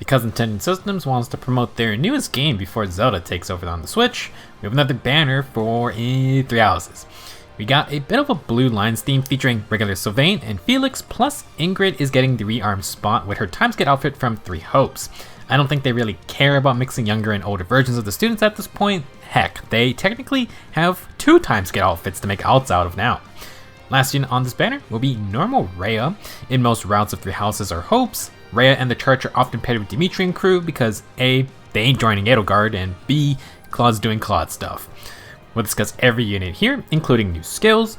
Because Nintendo Systems wants to promote their newest game before Zelda takes over on the Switch, we have another banner for Three Houses. We got a bit of a Blue Lines theme featuring regular Sylvain and Felix, plus Ingrid is getting the rearmed spot with her timeskip outfit from Three Hopes. I don't think they really care about mixing younger and older versions of the students at this point. Heck, they technically have 2 timeskip outfits to make outs out of now. Last unit on this banner will be normal Rhea. In most routes of Three Houses or Hopes, Rhea and the Church are often paired with Dimitri and crew because A, they ain't joining Edelgard, and B, Claude's doing Claude stuff. We'll discuss every unit here, including new skills.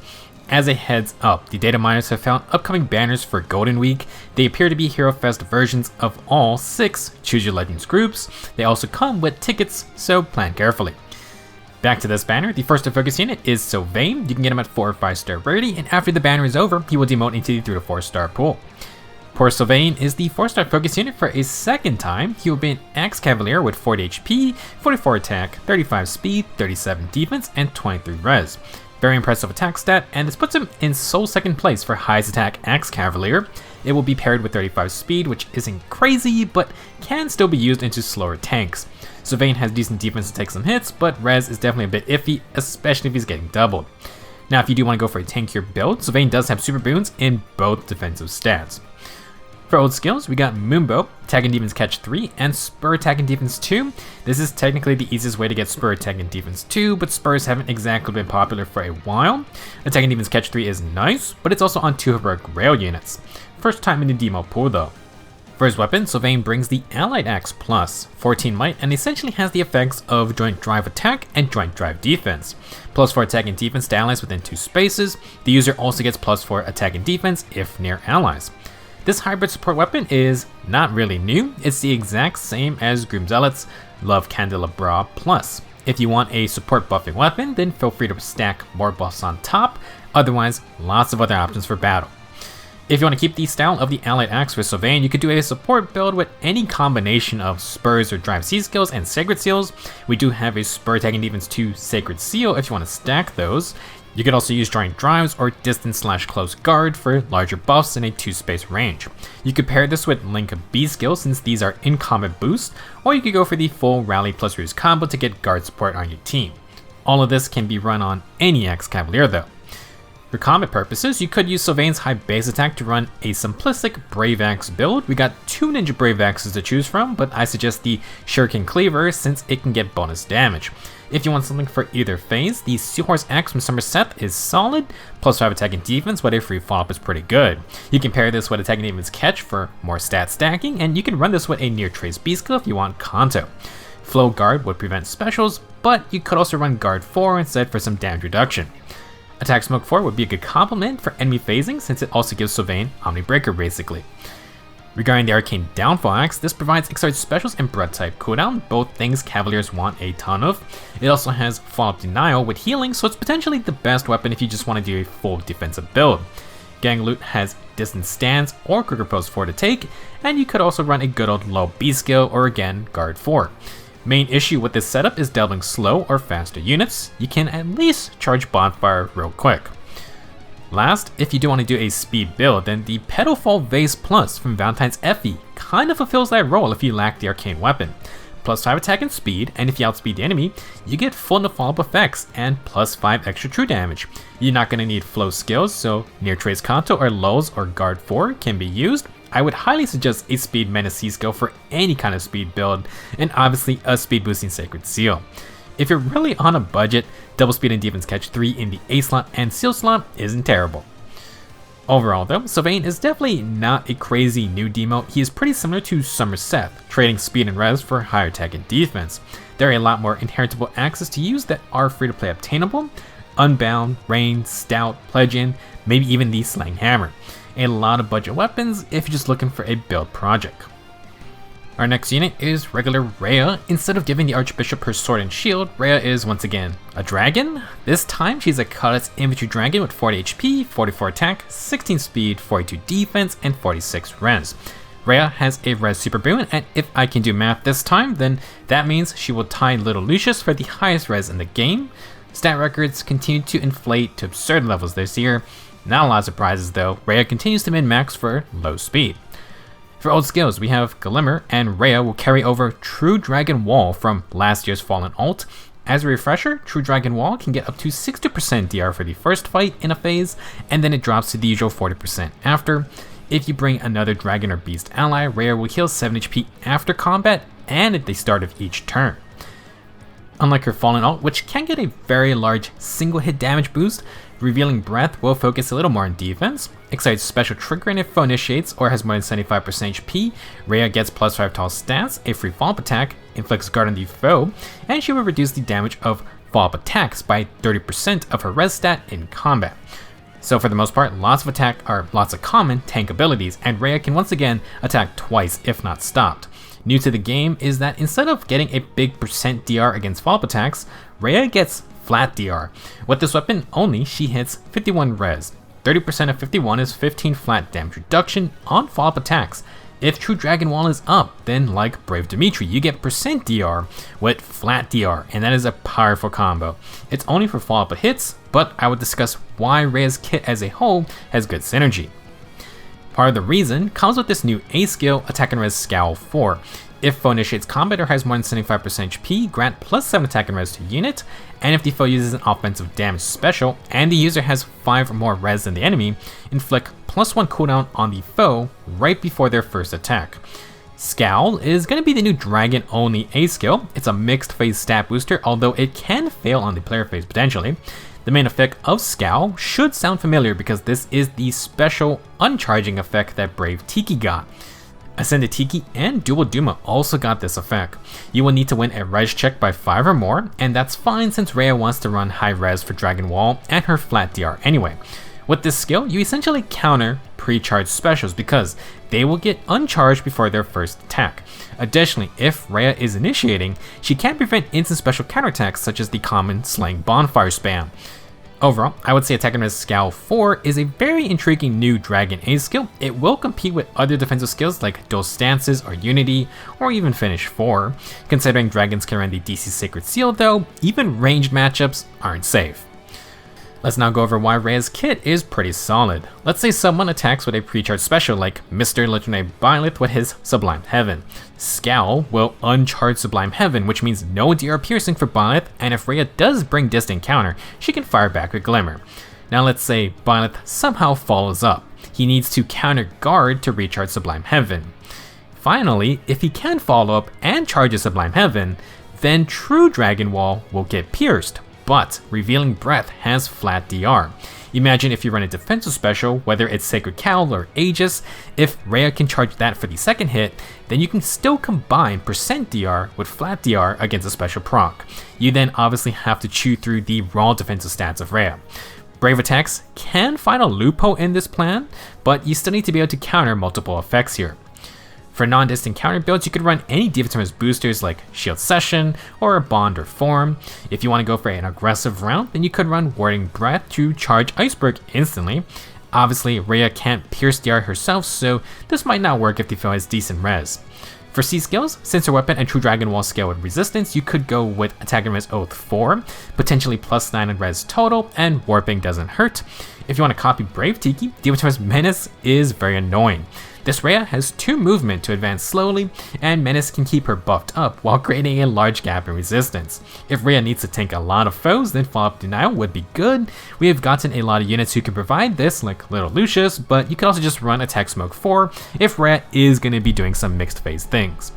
As a heads up, the data miners have found upcoming banners for Golden Week. They appear to be Hero Fest versions of all 6 Choose Your Legends groups. They also come with tickets, so plan carefully. Back to this banner, the first to focus unit is Sylvain. You can get him at 4 or 5 star rarity, and after the banner is over, he will demote into the 3 to 4 star pool. Poor Sylvain is the 4-star focus unit for a second time. He will be an Axe Cavalier with 40 HP, 44 attack, 35 speed, 37 defense, and 23 res. Very impressive attack stat, and this puts him in sole second place for highest attack Axe Cavalier. It will be paired with 35 speed, which isn't crazy, but can still be used into slower tanks. Sylvain has decent defense to take some hits, but res is definitely a bit iffy, especially if he's getting doubled. Now, if you do want to go for a tankier build, Sylvain does have super boons in both defensive stats. For old skills, we got Moonbow, Attack and Defense Catch 3, and Spur Attack and Defense 2. This is technically the easiest way to get Spur Attack and Defense 2, but Spurs haven't exactly been popular for a while. Attack and Defense Catch 3 is nice, but it's also on 2 heroic rail units. First time in the demo pool though. For his weapon, Sylvain brings the Allied Axe Plus, 14 might, and essentially has the effects of Joint Drive Attack and Joint Drive Defense. Plus 4 attack and defense to allies within 2 spaces. The user also gets plus 4 attack and defense if near allies. This hybrid support weapon is not really new. It's the exact same as Grim Zealot's Love Candelabra Plus. If you want a support buffing weapon, then feel free to stack more buffs on top. Otherwise, lots of other options for battle. If you want to keep the style of the Allied Axe for Sylvain, you could do a support build with any combination of Spurs or Drive C skills and Sacred Seals. We do have a Spur Attack and Defense 2 Sacred Seal if you want to stack those. You could also use Joint Drives or Distance/Close Guard for larger buffs in a 2-space range. You could pair this with Link B skills since these are in combat boost, or you could go for the full Rally plus Ruse combo to get guard support on your team. All of this can be run on any Axe Cavalier though. For combat purposes, you could use Sylvain's high base attack to run a simplistic Brave Axe build. We got 2 Ninja Brave Axes to choose from, but I suggest the Shuriken Cleaver since it can get bonus damage. If you want something for either phase, the Seahorse Axe from Somerset is solid, plus 5 attack and defense, but a free follow-up is pretty good. You can pair this with attack and defense catch for more stat stacking, and you can run this with a Near Trace B skill if you want Kanto. Flow Guard would prevent specials, but you could also run Guard 4 instead for some damage reduction. Attack Smoke 4 would be a good complement for enemy phasing since it also gives Sylvain Omni Breaker basically. Regarding the Arcane Downfall Axe, this provides excited specials and Blood type cooldown, both things Cavaliers want a ton of. It also has Follow-up Denial with healing, so it's potentially the best weapon if you just want to do a full defensive build. Gang Loot has Distance Stance or Quicker Pose 4 to take, and you could also run a good old low B skill or again Guard 4. Main issue with this setup is delving slow or faster units. You can at least charge Bonfire real quick. Last, if you do want to do a speed build, then the Pedalfall Vase Plus from Valentine's Effie kind of fulfills that role if you lack the arcane weapon. Plus 5 attack and speed, and if you outspeed the enemy, you get full no follow-up effects and plus 5 extra true damage. You're not going to need flow skills, so Near Trace Kanto or Lows or Guard 4 can be used. I would highly suggest a Speed Menace C skill for any kind of speed build, and obviously a speed boosting Sacred Seal. If you're really on a budget, double speed and defense catch 3 in the A slot and Seal slot isn't terrible. Overall though, Sylvain is definitely not a crazy new demo. He is pretty similar to Somerset, trading speed and res for higher attack and defense. There are a lot more inheritable axes to use that are free to play obtainable. Unbound, Rain, Stout, Pledgeon, maybe even the Slang Hammer. A lot of budget weapons if you're just looking for a build project. Our next unit is regular Rhea. Instead of giving the Archbishop her sword and shield, Rhea is once again a dragon. This time she's a Cutlass Infantry Dragon with 40 HP, 44 attack, 16 speed, 42 defense, and 46 res. Rhea has a res super boon, and if I can do math this time, then that means she will tie Little Lucius for the highest res in the game. Stat records continue to inflate to absurd levels this year. Not a lot of surprises though, Rhea continues to min-max for low speed. For old skills, we have Glimmer, and Rhea will carry over True Dragon Wall from last year's Fallen ult. As a refresher, True Dragon Wall can get up to 60% DR for the first fight in a phase, and then it drops to the usual 40% after. If you bring another dragon or beast ally, Rhea will heal 7 HP after combat and at the start of each turn. Unlike her Fallen ult, which can get a very large single hit damage boost, Revealing Breath will focus a little more on defense. Excites special triggering if foe initiates or has more than 75% HP. Rhea gets +5 tall stats, a free follow-up attack, inflicts guard on the foe, and she will reduce the damage of follow-up attacks by 30% of her res stat in combat. So for the most part, lots of common tank abilities, and Rhea can once again attack twice if not stopped. New to the game is that instead of getting a big percent DR against follow-up attacks, Rhea gets flat DR. With this weapon only, she hits 51 res. 30% of 51 is 15 flat damage reduction on follow-up attacks. If True Dragon Wall is up, then like Brave Dimitri, you get percent DR with flat DR, and that is a powerful combo. It's only for follow-up hits, but I would discuss why Rhea's kit as a whole has good synergy. Part of the reason comes with this new A skill, Attack and Res Scowl 4. If foe initiates combat or has more than 75% HP, grant +7 attack and res to unit, and if the foe uses an offensive damage special, and the user has 5 or more res than the enemy, inflict +1 cooldown on the foe right before their first attack. Scowl is going to be the new dragon only A skill. It's a mixed phase stat booster, although it can fail on the player phase potentially. The main effect of Scowl should sound familiar because this is the special uncharging effect that Brave Tiki got. Ascended Tiki and Dual Duma also got this effect. You will need to win a res check by 5 or more, and that's fine since Rhea wants to run high res for Dragon Wall and her flat DR anyway. With this skill, you essentially counter pre-charged specials because they will get uncharged before their first attack. Additionally, if Rhea is initiating, she can prevent instant special counterattacks such as the common Slaying Bonfire spam. Overall, I would say Attack and Res Scowl 4 is a very intriguing new Dragon A skill. It will compete with other defensive skills like Dual Stances or Unity, or even Finish 4. Considering dragons can run the DC Sacred Seal though, even ranged matchups aren't safe. Let's now go over why Rhea's kit is pretty solid. Let's say someone attacks with a pre-charged special like Mr. Legendary Byleth with his Sublime Heaven. Scowl will uncharge Sublime Heaven, which means no DR piercing for Byleth, and if Rhea does bring distant counter, she can fire back with Glimmer. Now let's say Byleth somehow follows up. He needs to counter guard to recharge Sublime Heaven. Finally, if he can follow up and charge a Sublime Heaven, then True Dragon Wall will get pierced. But Revealing Breath has flat DR. Imagine if you run a defensive special, whether it's Sacred Cowl or Aegis, if Rhea can charge that for the second hit, then you can still combine percent DR with flat DR against a special proc. You then obviously have to chew through the raw defensive stats of Rhea. Brave attacks can find a loophole in this plan, but you still need to be able to counter multiple effects here. For non-distant counter builds, you could run any defensive boosters like Shield Session or Bond or Form. If you want to go for an aggressive round, then you could run Warding Breath to charge Iceberg instantly. Obviously, Rhea can't pierce DR herself, so this might not work if the foe has decent res. For C skills, since her weapon and True Dragon Wall scale with resistance, you could go with Attack and Res Oath 4, potentially +9 in res total, and Warping doesn't hurt. If you want to copy Brave Tiki, Devatar's Menace is very annoying. This Rhea has 2 movement to advance slowly, and Menace can keep her buffed up while creating a large gap in resistance. If Rhea needs to tank a lot of foes, then Follow-Up Denial would be good. We have gotten a lot of units who can provide this, like Little Lucius, but you can also just run Attack Smoke 4 if Rhea is going to be doing some mixed phase things.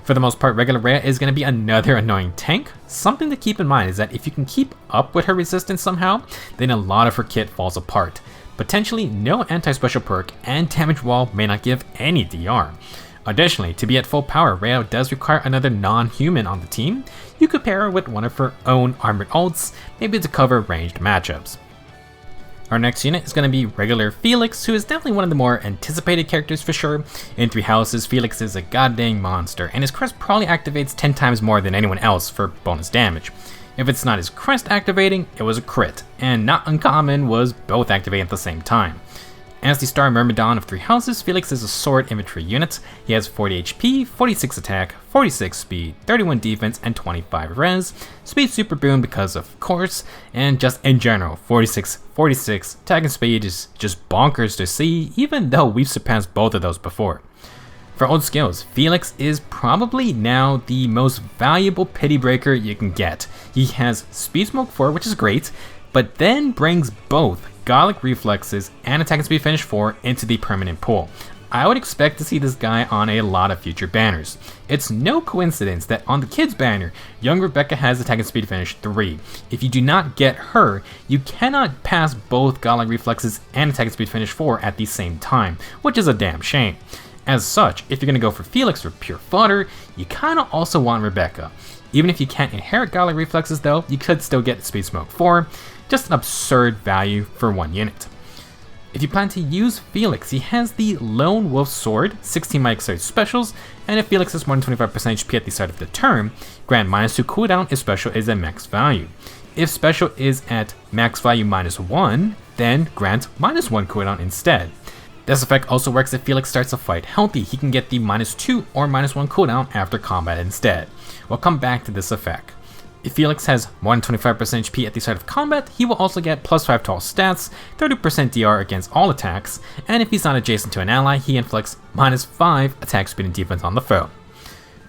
For the most part, regular Rhea is going to be another annoying tank. Something to keep in mind is that if you can keep up with her resistance somehow, then a lot of her kit falls apart. Potentially no anti-special perk, and Damage Wall may not give any DR. Additionally, to be at full power, Rhea does require another non-human on the team. You could pair her with one of her own armored ults, maybe to cover ranged matchups. Our next unit is going to be regular Felix, who is definitely one of the more anticipated characters for sure. In 3 houses, Felix is a goddamn monster, and his crest probably activates 10 times more than anyone else for bonus damage. If it's not his crest activating, it was a crit, and not uncommon was both activating at the same time. As the Star Myrmidon of 3 houses, Felix is a sword infantry unit. He has 40 HP, 46 attack, 46 speed, 31 defense, and 25 res. Speed super boon because of course, and just in general, 46 attack and speed is just bonkers to see, even though we've surpassed both of those before. For old skills, Felix is probably now the most valuable pity breaker you can get. He has Speed Smoke 4, which is great, but then brings both Godlike Reflexes and Attack and Speed Finish 4 into the permanent pool. I would expect to see this guy on a lot of future banners. It's no coincidence that on the kids banner, young Rebecca has Attack and Speed Finish 3. If you do not get her, you cannot pass both Godlike Reflexes and Attack and Speed Finish 4 at the same time, which is a damn shame. As such, if you're going to go for Felix for pure fodder, you kind of also want Rebecca. Even if you can't inherit Godlike Reflexes though, you could still get Speed Smoke 4, just an absurd value for one unit. If you plan to use Felix, he has the Lone Wolf Sword, 16 Magic Sword specials, and if Felix has more than 25% HP at the start of the turn, grant -2 cooldown if special is at max value. If special is at max value -1, then grant -1 cooldown instead. This effect also works if Felix starts a fight healthy. He can get the -2 or -1 cooldown after combat instead. We'll come back to this effect. If Felix has more than 25% HP at the start of combat, he will also get +5 to all stats, 30% DR against all attacks, and if he's not adjacent to an ally, he inflicts -5 attack speed and defense on the foe.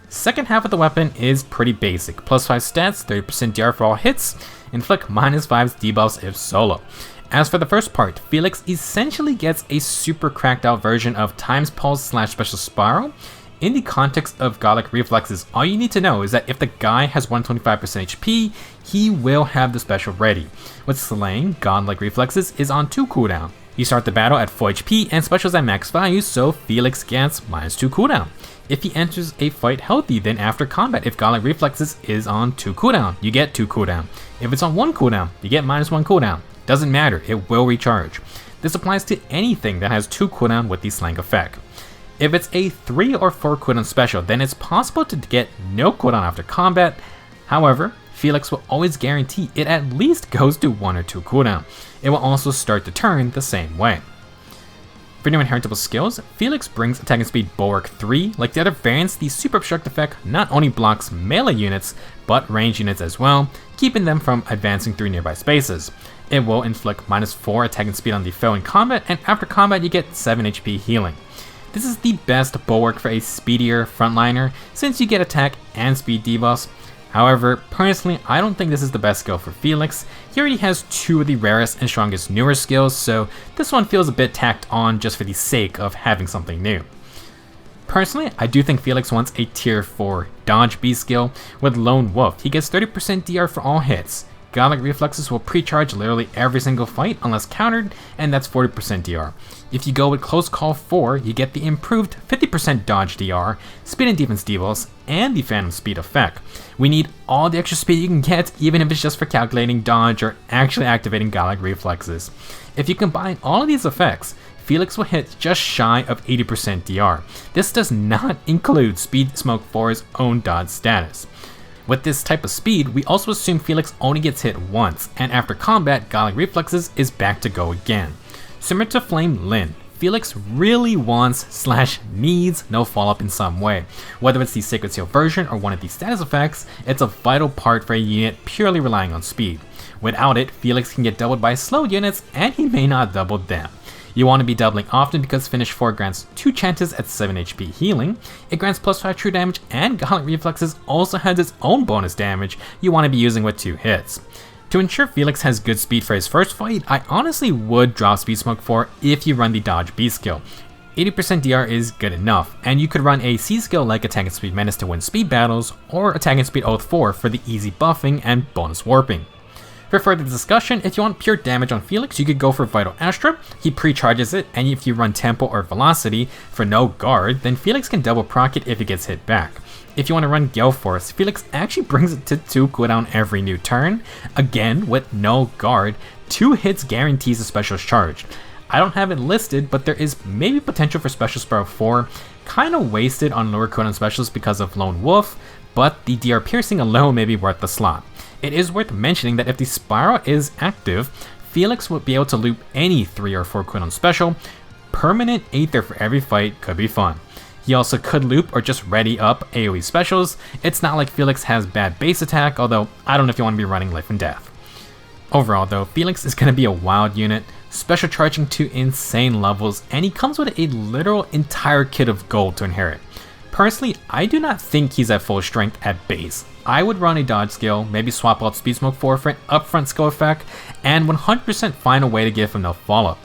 Second half of the weapon is pretty basic. +5 stats, 30% DR for all hits, inflict -5 debuffs if solo. As for the first part, Felix essentially gets a super cracked out version of Time's Pulse / Special Spiral. In the context of Godlike Reflexes, all you need to know is that if the guy has 125% HP, he will have the special ready. With Slaying, Godlike Reflexes is on 2 cooldown. You start the battle at full HP and specials at max value, so Felix gets -2 cooldown. If he enters a fight healthy, then after combat, if Godlike Reflexes is on 2 cooldown, you get 2 cooldown. If it's on 1 cooldown, you get -1 cooldown. Doesn't matter, it will recharge. This applies to anything that has 2 cooldown with the Slang effect. If it's a 3 or 4 cooldown special, then it's possible to get no cooldown after combat. However, Felix will always guarantee it at least goes to 1 or 2 cooldown. It will also start the turn the same way. For new inheritable skills, Felix brings Attack and Speed Bulwark 3. Like the other variants, the Super Obstruct effect not only blocks melee units, but range units as well, keeping them from advancing through nearby spaces. It will inflict -4 attack and speed on the foe in combat, and after combat you get 7 HP healing. This is the best bulwark for a speedier frontliner, since you get attack and speed debuffs. However, personally, I don't think this is the best skill for Felix. He already has 2 of the rarest and strongest newer skills, so this one feels a bit tacked on just for the sake of having something new. Personally, I do think Felix wants a tier 4 dodge B skill. With Lone Wolf, he gets 30% DR for all hits. Godlike Reflexes will pre-charge literally every single fight unless countered, and that's 40% DR. If you go with Close Call 4, you get the improved 50% dodge DR, speed and defense debuffs, and the Phantom Speed effect. We need all the extra speed you can get, even if it's just for calculating dodge or actually activating Godlike Reflexes. If you combine all of these effects, Felix will hit just shy of 80% DR. This does not include Speed Smoke 4's own dodge status. With this type of speed, we also assume Felix only gets hit once, and after combat, Godlike Reflexes is back to go again. Similar to Flame Lin, Felix really wants / needs no follow-up in some way. Whether it's the Sacred Seal version or one of these status effects, it's a vital part for a unit purely relying on speed. Without it, Felix can get doubled by slow units, and he may not double them. You want to be doubling often because Finish 4 grants 2 chances at 7 HP healing, it grants +5 true damage, and Godlike Reflexes also has its own bonus damage you want to be using with 2 hits. To ensure Felix has good speed for his first fight, I honestly would drop Speed Smoke 4 if you run the Dodge B skill. 80% DR is good enough, and you could run a C skill like Attack and Speed Menace to win speed battles, or Attack and Speed Oath 4 for the easy buffing and bonus warping. For further discussion, if you want pure damage on Felix, you could go for Vital Astra. He pre-charges it, and if you run Tempo or Velocity for no guard, then Felix can double proc it if it gets hit back. If you want to run Gale Force, Felix actually brings it to 2 cooldown every new turn. Again, with no guard, 2 hits guarantees a special charge. I don't have it listed, but there is maybe potential for Special Spiral 4, kinda wasted on lower cooldown specials because of Lone Wolf, but the DR piercing alone may be worth the slot. It is worth mentioning that if the Spiral is active, Felix will be able to loop any 3 or 4 cooldown special. Permanent Aether for every fight could be fun. He also could loop or just ready up AoE specials. It's not like Felix has bad base attack, although I don't know if you want to be running Life and Death. Overall though, Felix is going to be a wild unit. special charging to insane levels, and he comes with a literal entire kit of gold to inherit. Personally, I do not think he's at full strength at base. I would run a dodge skill, maybe swap out Speed Smoke for an upfront skill effect, and 100% find a way to give him no follow-up.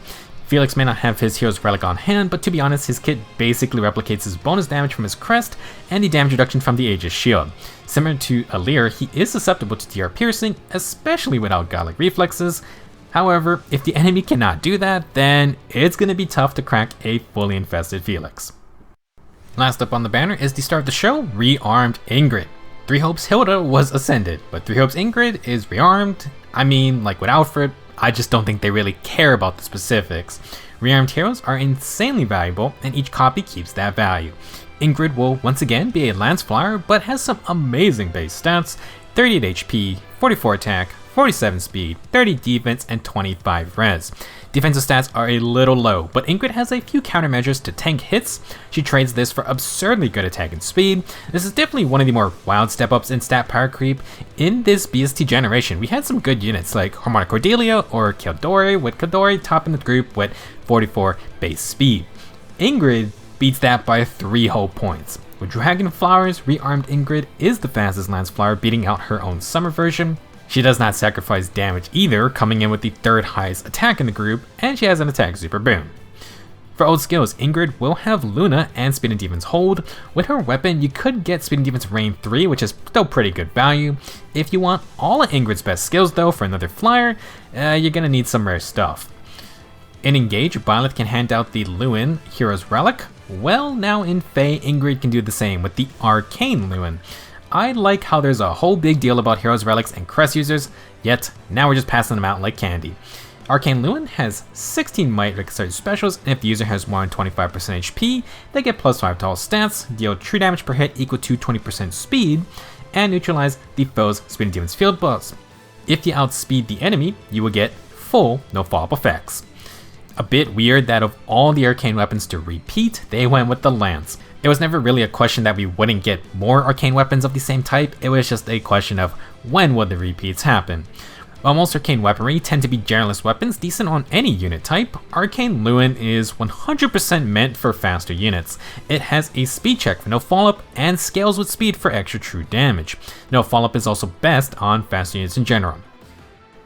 Felix may not have his hero's relic on hand, but to be honest, his kit basically replicates his bonus damage from his crest and the damage reduction from the Aegis shield. Similar to Alir, he is susceptible to DR piercing, especially without godlike reflexes. However, if the enemy cannot do that, then it's going to be tough to crack a fully infested Felix. Last up on the banner is the star of the show, Rearmed Ingrid. 3 Hopes Hilda was ascended, but 3 Hopes Ingrid is rearmed. I mean, like with Alfred, I just don't think they really care about the specifics. Rearmed heroes are insanely valuable, and each copy keeps that value. Ingrid will once again be a lance flyer, but has some amazing base stats: 38 HP, 44 attack, 47 speed, 30 defense, and 25 res. Defensive stats are a little low, but Ingrid has a few countermeasures to tank hits. She trades this for absurdly good attack and speed. This is definitely one of the more wild step-ups in stat power creep. In this BST generation, we had some good units like Harmonic Cordelia or Kildori, with Kildori topping the group with 44 base speed. Ingrid beats that by 3 whole points. With Dragon Flowers, Rearmed Ingrid is the fastest lance flyer, beating out her own summer version. She does not sacrifice damage either, coming in with the 3rd highest attack in the group, and she has an attack super boon. For old skills, Ingrid will have Luna and Speed and Defense hold. With her weapon, you could get Speed and Defense Reign 3, which is still pretty good value. If you want all of Ingrid's best skills though for another flyer, you're gonna need some rare stuff. In Engage, Violet can hand out the Luin Hero's Relic. Well, now in Fae, Ingrid can do the same with the Arcane Luin. I like how there's a whole big deal about Heroes Relics and Crest users, yet now we're just passing them out like candy. Arcane Luin has 16 might exercise specials, and if the user has more than 25% HP, they get plus 5 to all stats, deal true damage per hit equal to 20% speed, and neutralize the foe's Speed and Defense field buffs. If you outspeed the enemy, you will get full no follow-up effects. A bit weird that of all the arcane weapons to repeat, they went with the Lance. It was never really a question that we wouldn't get more arcane weapons of the same type, it was just a question of when would the repeats happen. While most arcane weaponry tend to be generalist weapons decent on any unit type, Arcane Luin is 100% meant for faster units. It has a speed check for no follow-up and scales with speed for extra true damage. No follow-up is also best on faster units in general.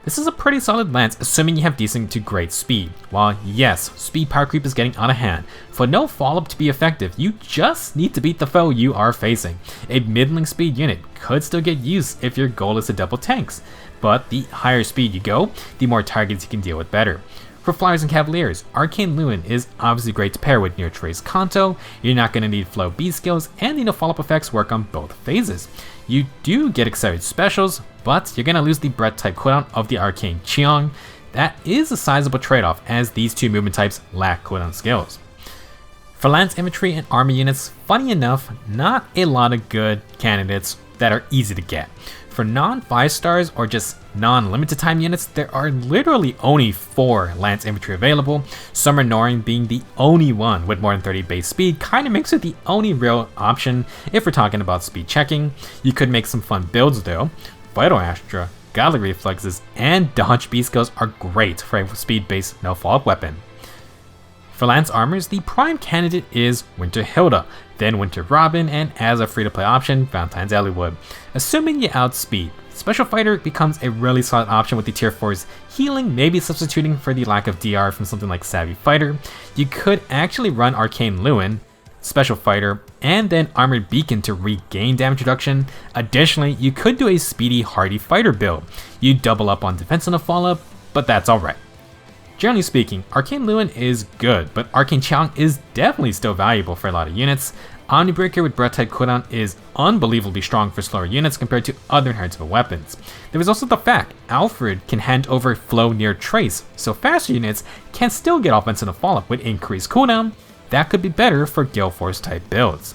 This is a pretty solid lance, assuming you have decent to great speed. While yes, speed power creep is getting out of hand, for no follow-up to be effective, you just need to beat the foe you are facing. A middling speed unit could still get used if your goal is to double tanks, but the higher speed you go, the more targets you can deal with better. For Flyers and Cavaliers, Arcane Luin is obviously great to pair with Near Trace Kanto. You're not going to need Flow B skills, and the no follow-up effects work on both phases. You do get accelerated specials, but you're going to lose the breath type cooldown of the Arcane Cheong. That is a sizable trade-off, as these two movement types lack cooldown skills. For Lance Infantry and Army units, funny enough, not a lot of good candidates that are easy to get. For non-5 stars or just non-limited time units, there are literally only 4 Lance Infantry available, Summer Norin being the only one with more than 30 base speed. Kinda makes it the only real option if we're talking about speed checking. You could make some fun builds though. Vital Astra, Godly Reflexes, and Dodge B skills are great for a speed-based no follow-up weapon. For Lance Armors, the prime candidate is Winter Hilda, then Winter Robin, and as a free-to-play option, Valentine's Elliewood. Assuming you outspeed, Special Fighter becomes a really solid option with the tier 4's healing, maybe substituting for the lack of DR from something like Savvy Fighter. You could actually run Arcane Luin, Special Fighter, and then Armored Beacon to regain damage reduction. Additionally, you could do a speedy hardy fighter build. You double up on defense and a follow-up, but that's alright. Generally speaking, Arcane Luin is good, but Arcane Cheong is definitely still valuable for a lot of units. Omnibreaker with breath type cooldown is unbelievably strong for slower units compared to other Hearts of weapons. There is also the fact Alfred can hand over Flow Near Trace, so faster units can still get offense and a follow-up with increased cooldown. That could be better for Gale Force type builds.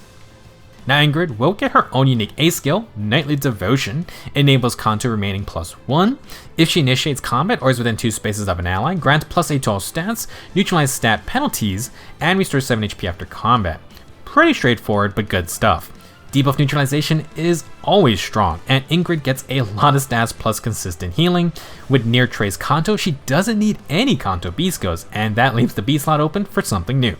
Now Ingrid will get her own unique A skill, Knightly Devotion, enables Kanto remaining +1. If she initiates combat or is within 2 spaces of an ally, grants +8 to all stats, neutralize stat penalties, and restores 7 HP after combat. Pretty straightforward, but good stuff. Debuff neutralization is always strong, and Ingrid gets a lot of stats plus consistent healing. With near Trace Kanto, she doesn't need any Kanto B skills, and that leaves the B slot open for something new.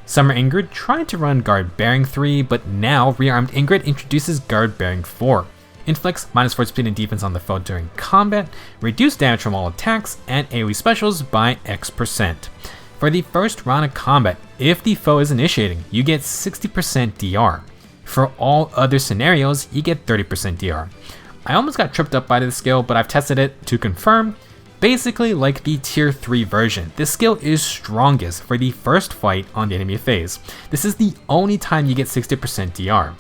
Summer Ingrid tried to run Guard Bearing 3, but now Rearmed Ingrid introduces Guard Bearing 4. Inflicts -4 speed and defense on the foe during combat, reduce damage from all attacks, and AoE specials by X%. For the first round of combat, if the foe is initiating, you get 60% DR. For all other scenarios, you get 30% DR. I almost got tripped up by this skill, but I've tested it to confirm. Basically like the tier 3 version, this skill is strongest for the first fight on the enemy phase. This is the only time you get 60% DR.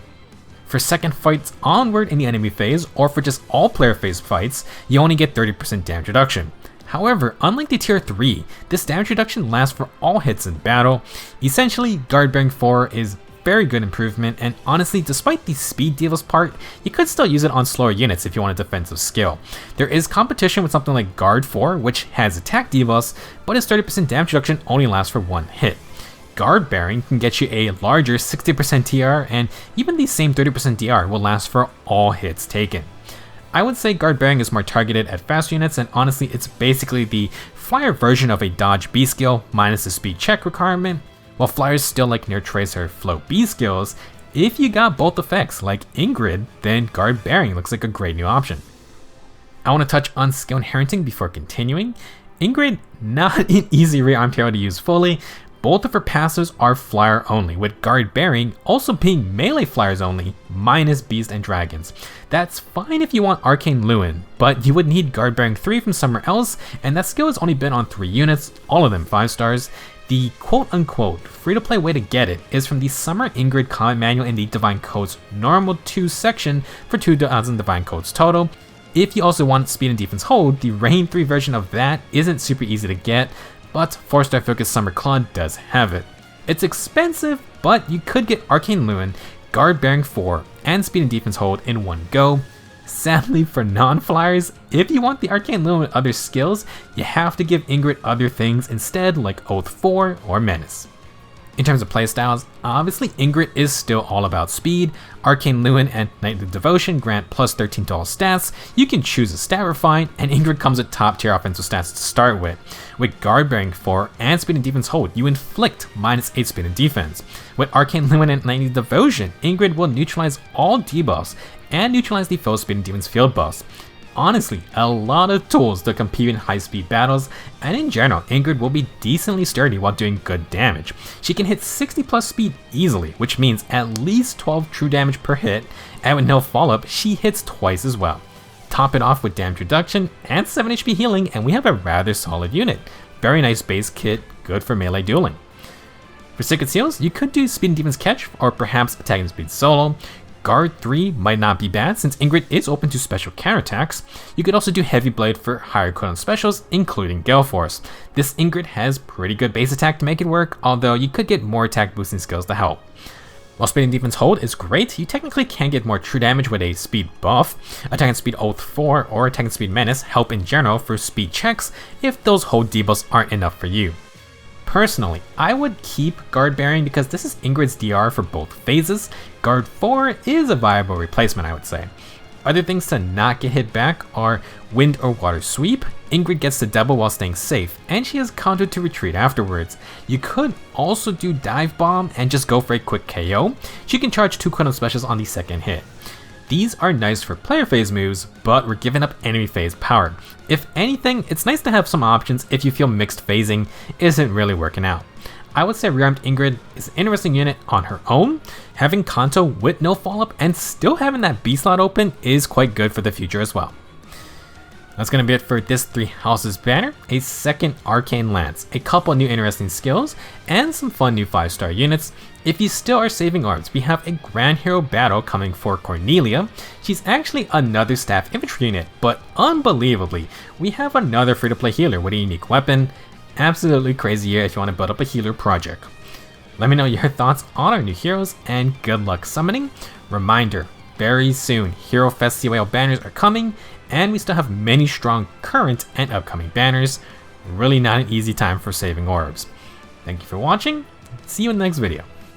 For second fights onward in the enemy phase, or for just all player phase fights, you only get 30% damage reduction. However, unlike the tier 3, this damage reduction lasts for all hits in battle. Essentially, Guard Bearing 4 is very good improvement, and honestly, despite the speed debuffs part, you could still use it on slower units if you want a defensive skill. There is competition with something like Guard 4, which has attack debuffs, but its 30% damage reduction only lasts for one hit. Guard Bearing can get you a larger 60% TR, and even the same 30% DR will last for all hits taken. I would say Guard Bearing is more targeted at fast units, and honestly, it's basically the flyer version of a dodge B skill minus the speed check requirement. While flyers still like near trace or float B skills, if you got both effects like Ingrid, then Guard Bearing looks like a great new option. I want to touch on skill inheriting before continuing. Ingrid, not an easy rearmed hero to use fully. Both of her passives are flyer only, with Guard Bearing also being melee flyers only, minus Beast and Dragons. That's fine if you want Arcane Luin, but you would need Guard Bearing 3 from somewhere else, and that skill has only been on 3 units, all of them 5 stars. The quote-unquote free-to-play way to get it is from the Summer Ingrid comment manual in the Divine Codes Normal 2 section for 2,000 Divine Codes total. If you also want Speed and Defense Hold, the Reign 3 version of that isn't super easy to get, but 4-star Focus Summer Claude does have it. It's expensive, but you could get Arcane Luin, Guard Bearing 4, and Speed and Defense Hold in one go. Sadly for non-flyers, if you want the Arcane Luin with other skills, you have to give Ingrid other things instead, like Oath 4 or Menace. In terms of playstyles, obviously Ingrid is still all about speed. Arcane Luin and Knightly Devotion grant plus 13 to all stats. You can choose a stat refine, and Ingrid comes with top tier offensive stats to start with. With Guard Bearing 4 and Speed and Defense Hold, you inflict -8 speed and defense. With Arcane Luin and Knightly Devotion, Ingrid will neutralize all debuffs and neutralize the foe speed and defense field buffs. Honestly, a lot of tools to compete in high-speed battles, and in general, Ingrid will be decently sturdy while doing good damage. She can hit 60 plus speed easily, which means at least 12 true damage per hit, and with no follow-up, she hits twice as well. Top it off with damage reduction and 7 HP healing, and we have a rather solid unit. Very nice base kit, good for melee dueling. For secret seals, you could do speed and defense catch, or perhaps attacking speed solo. Guard 3 might not be bad since Ingrid is open to special counterattacks. You could also do Heavy Blade for higher cooldown specials, including Gale Force. This Ingrid has pretty good base attack to make it work, although you could get more attack boosting skills to help. While Speed and Defense Hold is great, you technically can get more true damage with a speed buff. Attack and Speed Oath 4 or Attack and Speed Menace help in general for speed checks if those hold debuffs aren't enough for you. Personally, I would keep Guard Bearing because this is Ingrid's DR for both phases. Guard 4 is a viable replacement, I would say. Other things to not get hit back are Wind or Water Sweep. Ingrid gets to double while staying safe, and she has counter to retreat afterwards. You could also do Dive Bomb and just go for a quick KO. She can charge 2 cooldown specials on the second hit. These are nice for player phase moves, but we're giving up enemy phase power. If anything, it's nice to have some options if you feel mixed phasing isn't really working out. I would say Rearmed Ingrid is an interesting unit on her own. Having Kanto with no follow-up and still having that B slot open is quite good for the future as well. That's going to be it for this 3 Houses banner, a second Arcane Lance, a couple new interesting skills, and some fun new 5-star units. If you still are saving orbs, we have a Grand Hero battle coming for Cornelia. She's actually another staff infantry unit, but unbelievably, we have another free-to-play healer with a unique weapon. Absolutely crazy year if you want to build up a healer project. Let me know your thoughts on our new heroes, and good luck summoning. Reminder, very soon, Hero Fest CYL banners are coming, and we still have many strong current and upcoming banners. Really not an easy time for saving orbs. Thank you for watching. See you in the next video.